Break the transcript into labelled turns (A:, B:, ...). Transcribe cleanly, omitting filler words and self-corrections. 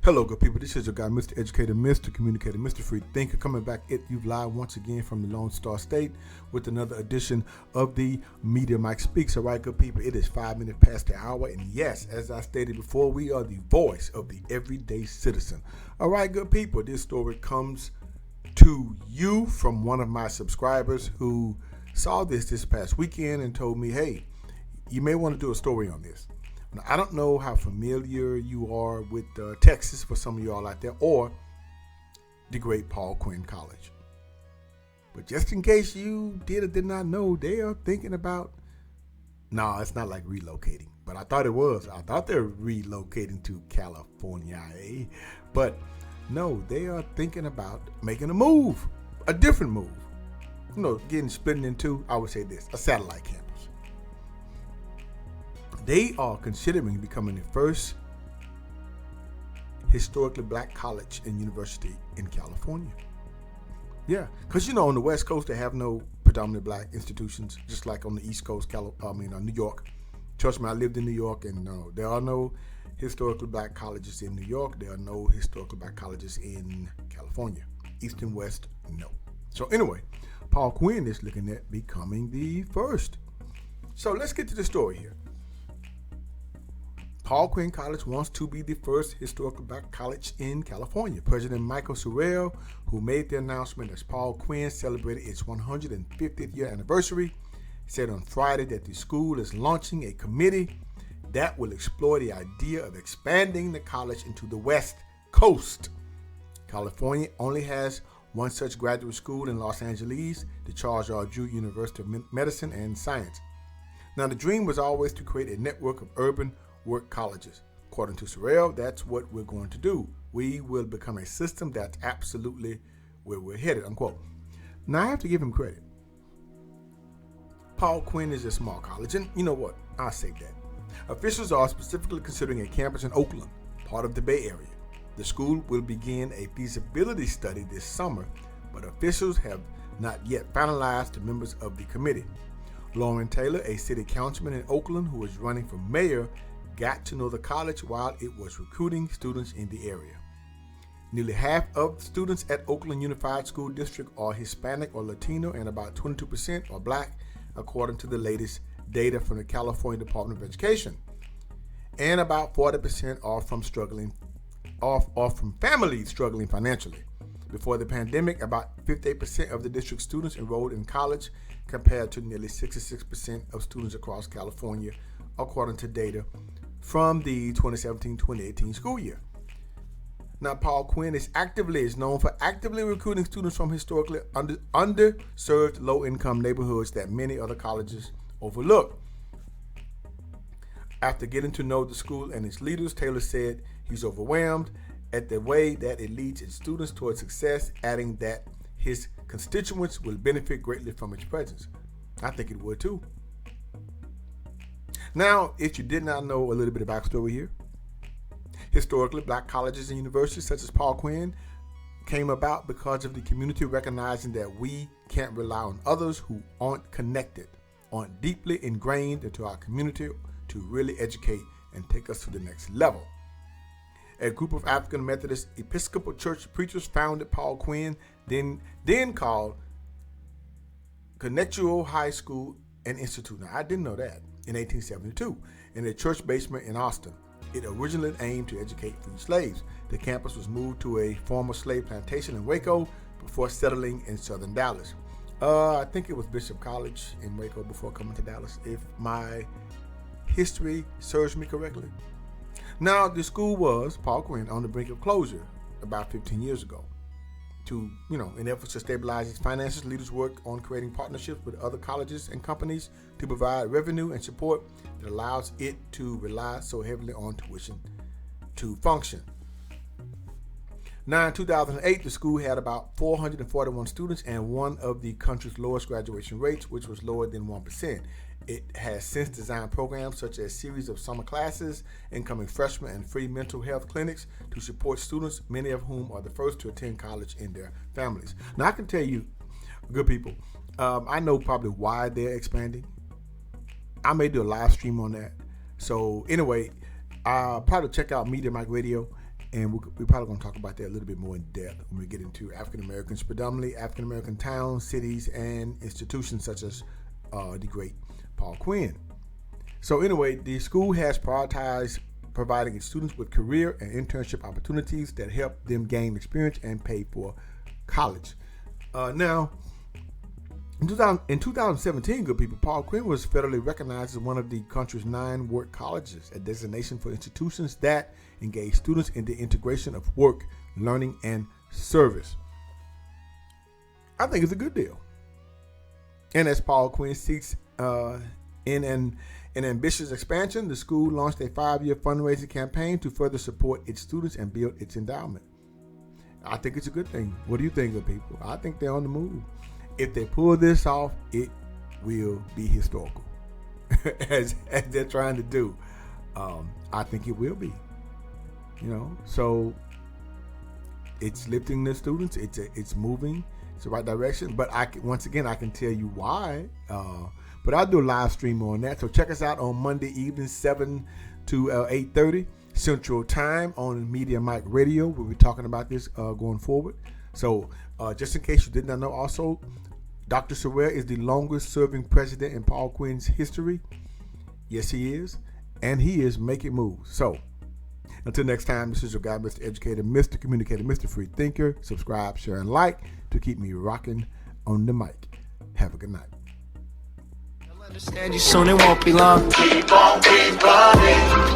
A: Hello, good people. This is your guy, Mr. Educator, Mr. Communicator, Mr. Free Thinker, coming back at you live once again from the Lone Star State with another edition of the Media Mike Speaks. All right, good people, it is 5 minutes past the hour, and yes, as I stated before, we are the voice of the everyday citizen. All right, good people, this story comes to you from one of my subscribers who saw this past weekend and told me, hey, you may want to do a story on this. Now, I don't know how familiar you are with Texas for some of y'all out there, or the great Paul Quinn College. But just in case you did or did not know, they are thinking about, no, it's not like relocating, but I thought it was. I thought they're relocating to California, but no, they are thinking about making a move, a different move. You know, getting split into, I would say this, a satellite campus. They are considering becoming the first historically black college and university in California. Yeah, because on the West Coast they have no predominantly black institutions, just like on the East Coast, New York. Trust me, I lived in New York, and no, there are no historically black colleges in New York. There are no historically black colleges in California. East and West, no. So anyway, Paul Quinn is looking at becoming the first. So let's get to the story here. Paul Quinn College wants to be the first historical black college in California. President Michael Surrell, who made the announcement as Paul Quinn celebrated its 150th year anniversary, said on Friday that the school is launching a committee that will explore the idea of expanding the college into the West Coast. California only has one such graduate school in Los Angeles, the Charles R. Drew University of Medicine and Science. Now, the dream was always to create a network of urban work colleges. According to Surrell, that's what we're going to do. We will become a system that's absolutely where we're headed, unquote. Now, I have to give him credit. Paul Quinn is a small college, and you know what? I'll say that. Officials are specifically considering a campus in Oakland, part of the Bay Area. The school will begin a feasibility study this summer, but officials have not yet finalized the members of the committee. Lauren Taylor, a city councilman in Oakland who is running for mayor, got to know the college while it was recruiting students in the area. Nearly half of students at Oakland Unified School District are Hispanic or Latino, and about 22% are black, according to the latest data from the California Department of Education. And about 40% are from families struggling financially. Before the pandemic, about 58% of the district students enrolled in college, compared to nearly 66% of students across California, according to data from the 2017-2018 school year. Now, Paul Quinn is known for actively recruiting students from historically underserved low-income neighborhoods that many other colleges overlook. After getting to know the school and its leaders, Taylor said he's overwhelmed at the way that it leads its students towards success, adding that his constituents will benefit greatly from its presence. I think it would too. Now, if you did not know a little bit of backstory here, historically, black colleges and universities such as Paul Quinn came about because of the community recognizing that we can't rely on others who aren't connected, aren't deeply ingrained into our community to really educate and take us to the next level. A group of African Methodist Episcopal Church preachers founded Paul Quinn, then called Connectual High School and Institute. Now, I didn't know that. In 1872, in a church basement in Austin. It originally aimed to educate freed slaves. The campus was moved to a former slave plantation in Waco before settling in southern Dallas. I think it was Bishop College in Waco before coming to Dallas, if my history serves me correctly. Now, the school was, Paul Quinn, on the brink of closure about 15 years ago. In efforts to stabilize its finances, leaders worked on creating partnerships with other colleges and companies to provide revenue and support that allows it to rely so heavily on tuition to function. Now, in 2008, the school had about 441 students and one of the country's lowest graduation rates, which was lower than 1%. It has since designed programs such as a series of summer classes, incoming freshmen, and free mental health clinics to support students, many of whom are the first to attend college in their families. Now, I can tell you, good people, I know probably why they're expanding. I may do a live stream on that. So anyway, probably check out Media Mike Radio And we're probably going to talk about that a little bit more in depth when we get into African Americans, predominantly African American towns, cities, and institutions such as the great Paul Quinn. So anyway, the school has prioritized providing its students with career and internship opportunities that help them gain experience and pay for college. Now, in 2017, good people, Paul Quinn was federally recognized as one of the country's 9 work colleges, a designation for institutions that engage students in the integration of work, learning, and service. I think it's a good deal. And as Paul Quinn seeks in an ambitious expansion, the school launched a 5-year fundraising campaign to further support its students and build its endowment. I think it's a good thing. What do you think, good people? I think they're on the move. If they pull this off, it will be historical, as they're trying to do. I think it will be. So it's lifting the students. It's moving. It's the right direction. But once again, I can tell you why. But I'll do a live stream on that. So check us out on Monday evening, 7 to 8:30 Central Time on Media Mic Radio. We'll be talking about this going forward. So just in case you did not know, also, Dr. Sorrell is the longest serving president in Paul Quinn's history. Yes, he is. And he is making moves. So until next time, this is your guy, Mr. Educator, Mr. Communicator, Mr. Free Thinker. Subscribe, share, and like to keep me rocking on the mic. Have a good night.
B: Understand you soon, it won't be long. Keep on, keep running.